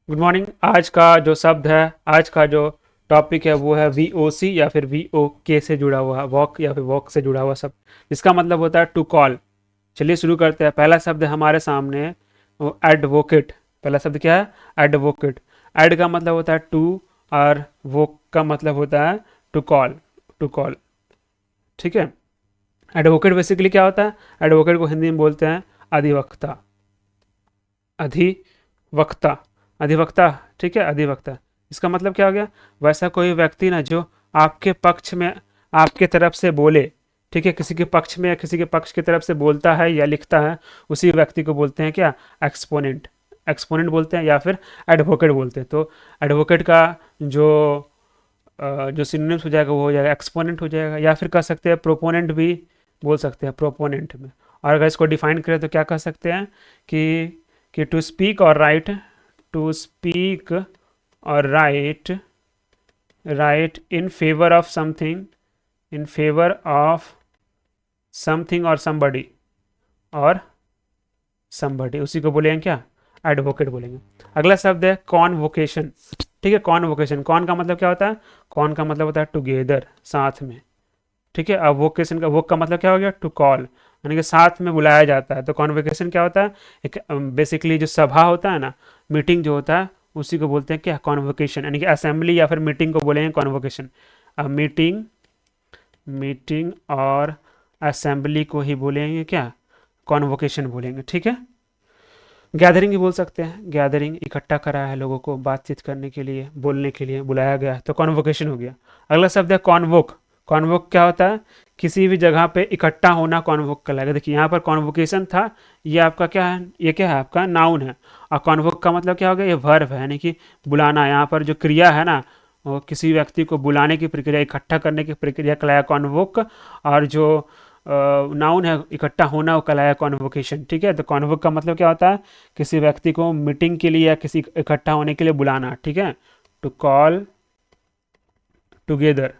Good morning. आज का जो शब्द है, आज का जो टॉपिक है वो है VOC या फिर VOK से जुड़ा हुआ, वॉक या फिर वॉक से जुड़ा हुआ शब्द, जिसका मतलब होता है टू कॉल। चलिए शुरू करते हैं। पहला शब्द है हमारे सामने एडवोकेट। पहला शब्द क्या है? एडवोकेट। एड का मतलब होता है टू और वोक का मतलब होता है टू कॉल। टू कॉल, ठीक है। एडवोकेट बेसिकली क्या होता है? एडवोकेट को हिंदी में बोलते हैं अधिवक्ता। अधिवक्ता, अधिवक्ता, ठीक है, अधिवक्ता। इसका मतलब क्या हो गया? वैसा कोई व्यक्ति ना जो आपके पक्ष में, आपके तरफ से बोले, ठीक है, किसी के पक्ष में या किसी के पक्ष की तरफ से बोलता है या लिखता है, उसी व्यक्ति को बोलते हैं क्या? एक्सपोनेंट। एक्सपोनेंट बोलते हैं या फिर एडवोकेट बोलते हैं। तो एडवोकेट का जो जो सिनोनिम्स हो जाएगा वो हो जाएगा एक्सपोनेंट हो जाएगा, या फिर कह सकते हैं प्रोपोनेंट भी बोल सकते हैं, प्रोपोनेंट में। और अगर इसको डिफाइन करें तो क्या कह सकते हैं कि टू स्पीक और राइट, टू स्पीक और right in favour of something, in favour of something और समबडी, उसी को बोलेंगे क्या? एडवोकेट बोलेंगे। अगला शब्द है कॉन्वोकेशन। ठीक है, कॉन्वोकेशन। कॉन का मतलब क्या होता है? कॉन का मतलब होता है टुगेदर, साथ में। ठीक है, अब वोकेशन का, वोक का मतलब क्या हो गया? टू कॉल, यानी कि साथ में बुलाया जाता है। तो कॉन्वोकेशन क्या होता है? एक बेसिकली जो सभा होता है ना, मीटिंग जो होता है, उसी को बोलते हैं क्या? कॉन्वोकेशन। यानी कि असेंबली या फिर मीटिंग को बोलेंगे कॉन्वोकेशन। अब मीटिंग, मीटिंग और असेंबली को ही बोलेंगे क्या? कॉन्वोकेशन बोलेंगे, ठीक है। गैदरिंग भी बोल सकते हैं। गैदरिंग, इकट्ठा करा है लोगों को बातचीत करने के लिए, बोलने के लिए बुलाया गया है, तो कॉन्वोकेशन हो गया। अगला शब्द है कॉन्वोक। कॉन्वोक क्या होता है? किसी भी जगह पे इकट्ठा होना कॉन्वोक कहलाएगा। देखिए यहाँ पर कॉन्वोकेशन था, ये आपका क्या है? ये क्या है? आपका नाउन है। और कॉन्वोक का मतलब क्या हो गया? ये वर्ब है, यानी कि बुलाना। यहाँ पर जो क्रिया है ना, वो किसी व्यक्ति को बुलाने की प्रक्रिया, इकट्ठा करने की प्रक्रिया कहलाया कॉन्वोक। और जो नाउन है इकट्ठा होना, वो कहलाया कॉन्वोकेशन। ठीक है, तो कॉन्वोक का मतलब क्या होता है? किसी व्यक्ति को मीटिंग के लिए या किसी इकट्ठा होने के लिए बुलाना। ठीक है, to call together,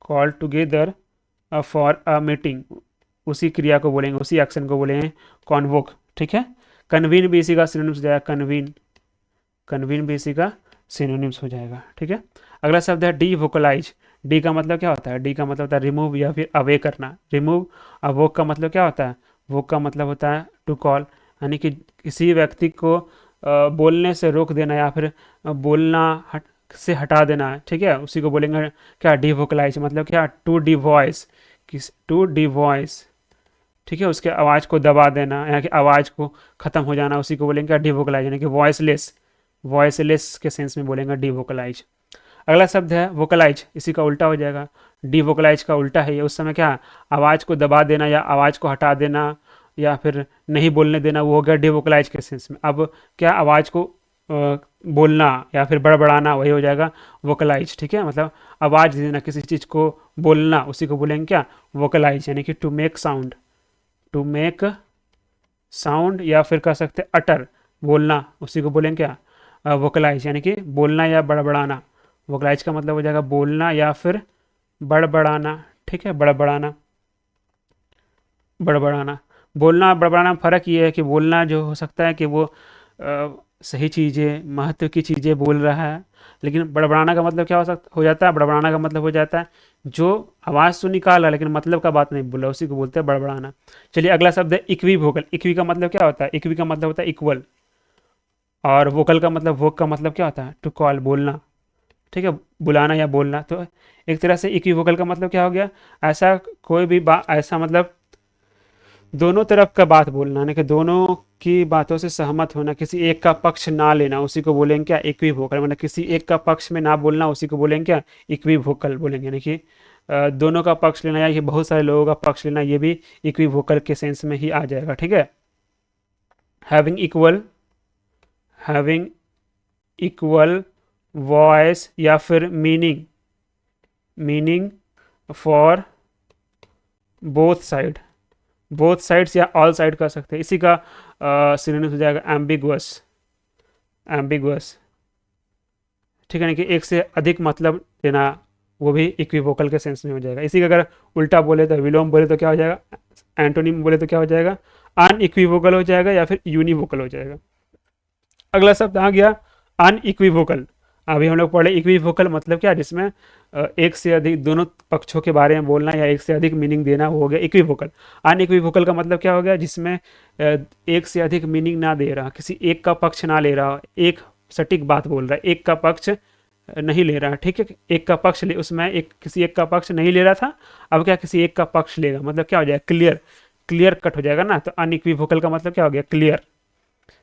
call together for a meeting, उसी क्रिया को बोलेंगे, उसी एक्शन को बोलेंगे कॉन्वोक। ठीक है। कन्वीन भी इसी का सिनोनिम्स हो जाएगा, कन्वीन। कन्वीन भी इसी का सिनोनिम्स हो जाएगा। ठीक है। अगला शब्द है डी वोकलाइज। डी का मतलब क्या होता है? डी का मतलब होता है रिमूव या फिर अवे करना, रिमूव। अब वोक का मतलब क्या होता है? वोक का मतलब होता है टू कॉल, यानी कि किसी व्यक्ति को बोलने से रोक देना या फिर बोलना से हटा देना। ठीक है, उसी को बोलेंगे क्या? D vocalise. मतलब क्या? टू डी वॉइस, किस टू डी वॉइस। ठीक है, उसके आवाज़ को दबा देना, यानी कि आवाज़ को ख़त्म हो जाना, उसी को बोलेंगे क्या? डिवोकलाइज, यानी कि वॉइसलेस। वॉइसलेस के सेंस में बोलेंगे डिवोकलाइज। अगला शब्द है वोकलाइज, इसी का उल्टा हो जाएगा। डिवोकलाइज का उल्टा है ये। उस समय क्या? आवाज़ को दबा देना या आवाज़ को हटा देना या फिर नहीं बोलने देना, वो हो गया डिवोकलाइज के सेंस में। अब क्या? आवाज़ को बोलना या फिर बड़बड़ाना, वही हो जाएगा वोकलाइज। ठीक है, मतलब आवाज़ देना, किसी चीज़ को बोलना, उसी को बोलेंगे क्या? वोकलाइज, यानी कि to make sound, to make sound, या फिर कह सकते अटर, बोलना, उसी को बोलेंगे क्या? वोकलाइज, यानी कि बोलना या बड़बड़ाना। वोकलाइज का मतलब हो जाएगा बोलना या फिर बड़बड़ाना। ठीक है, बड़बड़ाना, बड़बड़ाना। बोलना और बड़बड़ाना में फ़र्क ये है कि बोलना जो हो सकता है कि वो सही चीज़ें, महत्व की चीज़ें बोल रहा है, लेकिन बड़बड़ाना का मतलब क्या हो जाता है? बड़बड़ाना का मतलब हो जाता है जो आवाज़ तो निकाल रहा है लेकिन मतलब का बात नहीं बोल रहा, उसी को बोलते हैं बड़बड़ाना। चलिए अगला शब्द है इक्वी वोकल। इक्वी का मतलब क्या होता है? इक्वी का मतलब होता है इक्वल। और वोकल का मतलब, वोक का मतलब क्या होता है? टू कॉल, बोलना। ठीक है, बुलाना या बोलना। तो एक तरह से इक्वी वोकल का मतलब क्या हो गया? ऐसा कोई भी बात, ऐसा मतलब दोनों तरफ का बात बोलना, यानी कि दोनों की बातों से सहमत होना, किसी एक का पक्ष ना लेना, उसी को बोलेंगे क्या? इक्विवोकल। मतलब किसी एक का पक्ष में ना बोलना, उसी को बोलेंगे क्या? इक्विवोकल बोलेंगे। यानी कि दोनों का पक्ष लेना या कि बहुत सारे लोगों का पक्ष लेना, ये भी इक्विवोकल के सेंस में ही आ जाएगा। ठीक है। Having equal, having equal voice या फिर meaning, meaning for both side, both sides या ऑल साइड कर सकते हैं। इसी का सिनोनिम हो जाएगा एम्बिगुअस, एम्बिगुअस। ठीक है, ना कि एक से अधिक मतलब देना, वो भी इक्विवोकल के सेंस में हो जाएगा। इसी का अगर उल्टा बोले तो, विलोम बोले तो क्या हो जाएगा? एंटोनिम बोले तो क्या हो जाएगा? अनइक्विवोकल हो जाएगा या फिर यूनिवोकल हो जाएगा। अगला शब्द आ गया अनइक्विवोकल। अभी हम लोग पढ़े इक्विवोकल मतलब क्या, जिसमें एक से अधिक दोनों पक्षों के बारे में बोलना या एक से अधिक मीनिंग देना, वो हो गया इक्विवोकल। अनइक्विवोकल का मतलब क्या हो गया, जिसमें एक से अधिक मीनिंग ना दे रहा, किसी एक का पक्ष ना ले रहा, एक सटीक बात बोल रहा है, एक का पक्ष नहीं ले रहा, ठीक है। एक का पक्ष ले, उसमें एक किसी एक का पक्ष नहीं ले रहा था, अब क्या किसी एक का पक्ष लेगा, मतलब क्या हो जाएगा, क्लियर, क्लियर कट हो जाएगा ना। तो अनइक्विवोकल का मतलब क्या हो गया, क्लियर,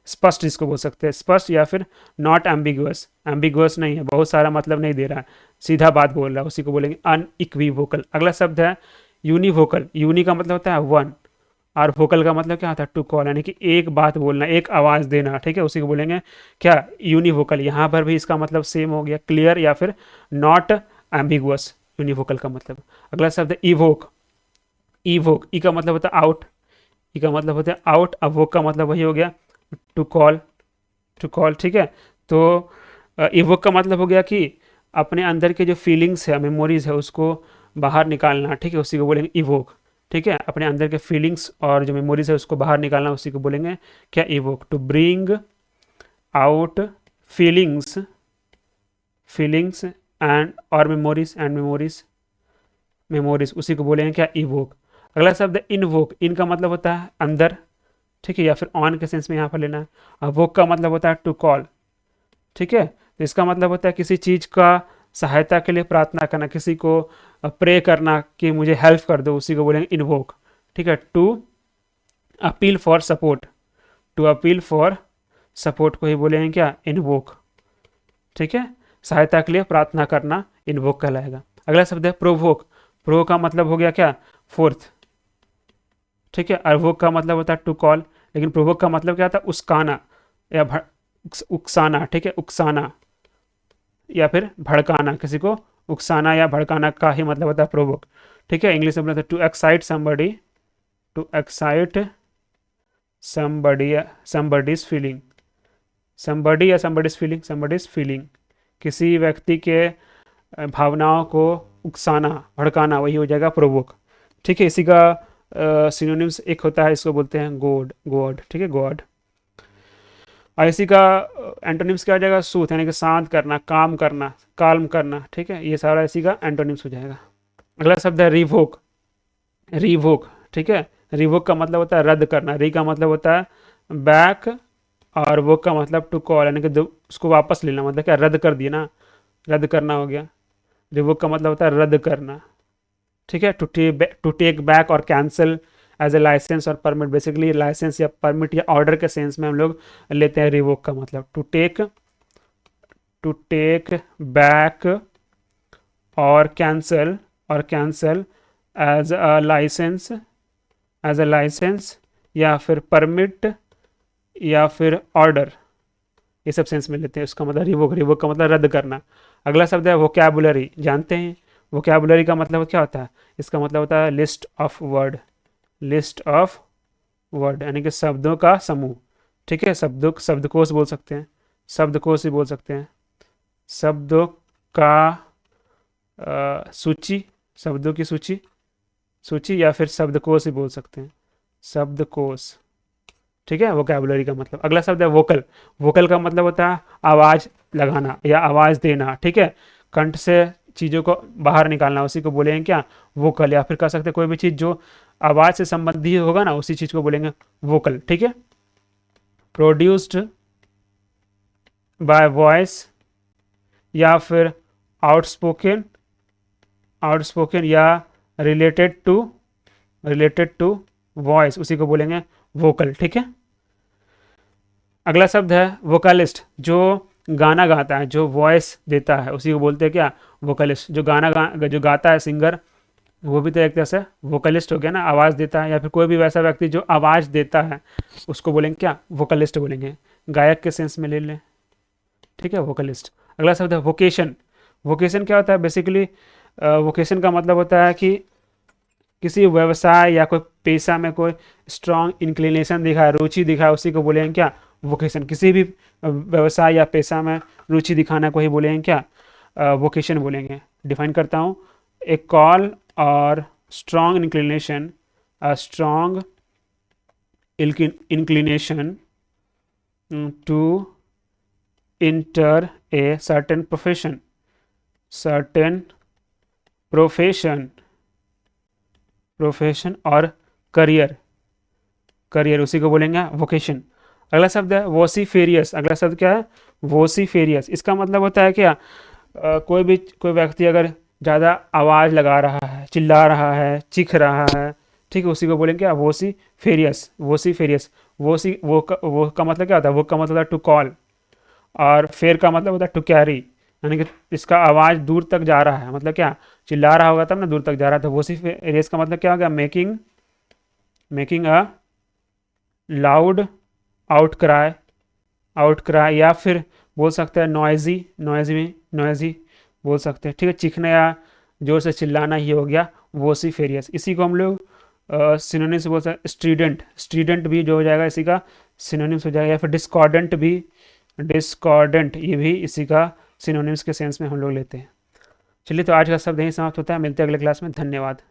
स्पष्ट इसको बोल सकते हैं, स्पष्ट, या फिर नॉट एम्बिगुअस, एम्बिगुअस नहीं है, बहुत सारा मतलब नहीं दे रहा है, सीधा बात बोल रहा है, उसी को बोलेंगे अनइक्विवोकल। अगला शब्द है यूनिवोकल। यूनि का मतलब होता है वन, और वोकल का मतलब क्या होता है, टू कॉल, यानी कि एक बात बोलना, एक आवाज़ देना, ठीक है, उसी को बोलेंगे क्या, यूनिवोकल। यहाँ पर भी इसका मतलब सेम हो गया, क्लियर या फिर नॉट एम्बिगुअस, यूनिवोकल का मतलब। अगला शब्द है इवोक। इवोक, ई का मतलब होता है आउट, ई का मतलब होता है आउट, अवोक का मतलब वही हो गया टू कॉल, टू कॉल, ठीक है। तो इवोक का मतलब हो गया कि अपने अंदर के जो फीलिंग्स है, मेमोरीज है, उसको बाहर निकालना, ठीक है, उसी को बोलेंगे इवोक, ठीक है। अपने अंदर के फीलिंग्स और जो मेमोरीज है उसको बाहर निकालना, उसी को बोलेंगे क्या, evoke. To bring out feelings, feelings and और मेमोरीज, एंड मेमोरीज, मेमोरीज, उसी को बोलेंगे क्या, इवोक। अगला शब्द है इनवोक। इन का मतलब होता है अंदर, ठीक है, या फिर ऑन के सेंस में यहाँ पर लेना है। और वोक का मतलब होता है टू कॉल, ठीक है। तो इसका मतलब होता है किसी चीज़ का सहायता के लिए प्रार्थना करना, किसी को प्रे करना कि मुझे हेल्प कर दो, उसी को बोलेंगे इनवोक, ठीक है। To appeal for support, to appeal for support को ही बोलेंगे क्या, इनवोक, ठीक है। सहायता के लिए प्रार्थना करना इनवोक कहलाएगा। अगला शब्द है प्रोवोक। प्रो का मतलब हो गया क्या, फोर्थ, ठीक है। अवोक का मतलब होता है टू कॉल, लेकिन प्रोवोक का मतलब क्या था, उस्काना या उकसाना, ठीक है, उकसाना या फिर भड़काना, किसी को उकसाना या भड़काना का ही मतलब होता है प्रोवोक, ठीक है। इंग्लिश में बोलते हैं to excite somebody, to excite somebody, somebody's feeling, somebody या समबडीज फीलिंग, समबडीज फीलिंग, किसी व्यक्ति के भावनाओं को उकसाना, भड़काना, वही हो जाएगा प्रोवोक, ठीक है। इसी का सिनोनिम्स एक होता है, इसको बोलते हैं गॉड, गॉड, ठीक है, गॉड। और इसी का एंटोनिम्स क्या हो जाएगा, सूथ, यानी कि शांत करना, काम करना, काल्म करना, ठीक है। ये सारा इसी का एंटोनिम्स हो जाएगा। अगला शब्द है रिवोक। रिवोक, ठीक है। रिवोक का मतलब होता है रद्द करना, री का मतलब होता है बैक, और वोक का मतलब टू कॉल, यानी कि उसको वापस लेना, मतलब क्या, रद्द कर दिया ना, रद्द करना हो गया। रिवोक का मतलब होता है रद्द करना, ठीक है। टू टेक बैक और कैंसिल एज ए लाइसेंस और परमिट, बेसिकली लाइसेंस या परमिट या ऑर्डर के सेंस में हम लोग लेते हैं रिवोक का मतलब। टू टेक बैक और cancel as a license, as a license या फिर परमिट या फिर ऑर्डर, ये सब सेंस में लेते हैं। उसका मतलब रिवोक, रिवोक का मतलब रद्द करना। अगला शब्द है वोकैबुलरी। जानते हैं वोकैबुलरी का मतलब क्या होता है, इसका मतलब होता है list of word, list of word, यानी कि शब्दों का समूह, ठीक है। शब्दकोश बोल सकते हैं, शब्दकोश ही बोल सकते हैं, शब्दों का सूची, शब्दों की सूची, सूची या फिर शब्दकोश ही बोल सकते हैं, शब्दकोश, ठीक है। वोकैबुलरी का मतलब। अगला शब्द है वोकल। वोकल का मतलब होता है आवाज़ लगाना या आवाज़ देना, ठीक है, कंठ से चीज़ों को बाहर निकालना, उसी को बोलेंगे क्या, वोकल। या फिर कह सकते हैं कोई भी चीज़ जो आवाज़ से संबंधित होगा ना, उसी चीज़ को बोलेंगे वोकल, ठीक है। प्रोड्यूस्ड बाय वॉइस या फिर आउटस्पोकन, आउटस्पोकन या रिलेटेड टू वॉइस, उसी को बोलेंगे वोकल, ठीक है। अगला शब्द है वोकलिस्ट। जो गाना गाता है, जो वॉइस देता है, उसी को बोलते हैं क्या, वोकलिस्ट। जो जो गाता है सिंगर, वो भी तो एक तरह से वोकलिस्ट हो गया ना, आवाज़ देता है। या फिर कोई भी वैसा व्यक्ति जो आवाज़ देता है, उसको बोलेंगे क्या, वोकलिस्ट बोलेंगे, गायक के सेंस में ले लें, ठीक है, वोकलिस्ट। अगला शब्द है वोकेशन। वोकेशन क्या होता है, बेसिकली वोकेशन का मतलब होता है कि किसी व्यवसाय या कोई पेशा में कोई स्ट्रॉन्ग इंक्लिनेशन दिखाए, रुचि दिखाए, उसी को बोलेंगे क्या, वोकेशन। किसी भी व्यवसाय या पेशा में रुचि दिखाना को ही बोलेंगे क्या, वोकेशन बोलेंगे। डिफाइन करता हूँ, ए कॉल और strong inclination, a strong inclination to enter a certain profession, certain profession, profession और करियर, करियर उसी को बोलेंगे वोकेशन। अगला शब्द है वोसीफेरियस। अगला शब्द क्या है? वोसीफेरियस। इसका मतलब होता है क्या, कोई व्यक्ति अगर ज़्यादा आवाज़ लगा रहा है, चिल्ला रहा है, चीख रहा है, ठीक है, उसी को बोलेंगे क्या? वोसीफेरियस, वोसीफेरियस। वो का मतलब क्या होता है? वो का मतलब होता है टू कॉल, और फेर का मतलब होता है टू कैरी, यानी कि इसका आवाज़ दूर तक जा रहा है, मतलब क्या, चिल्ला रहा होगा तब ना दूर तक जा रहा है। तो वोसीफेरियस का मतलब क्या हो गया? Making a loud out cry, out cry, या फिर बोल सकते हैं नॉइजी, नॉइजी बोल सकते हैं, ठीक है, चीखना या जोर से चिल्लाना ही हो गया वोसीफेरियस। इसी को हम लोग सिनोनिम्स बोल सकते हैं। स्ट्रीडेंट, स्ट्रीडेंट भी जो हो जाएगा इसी का सिनोनिम्स हो जाएगा, या फिर डिस्कॉर्डेंट भी, डिस्कॉर्डेंट ये भी इसी का सिनोनिम्स के सेंस में हम लोग लेते हैं। चलिए, तो आज का शब्द यहीं समाप्त होता है, मिलते हैं अगले क्लास में, धन्यवाद।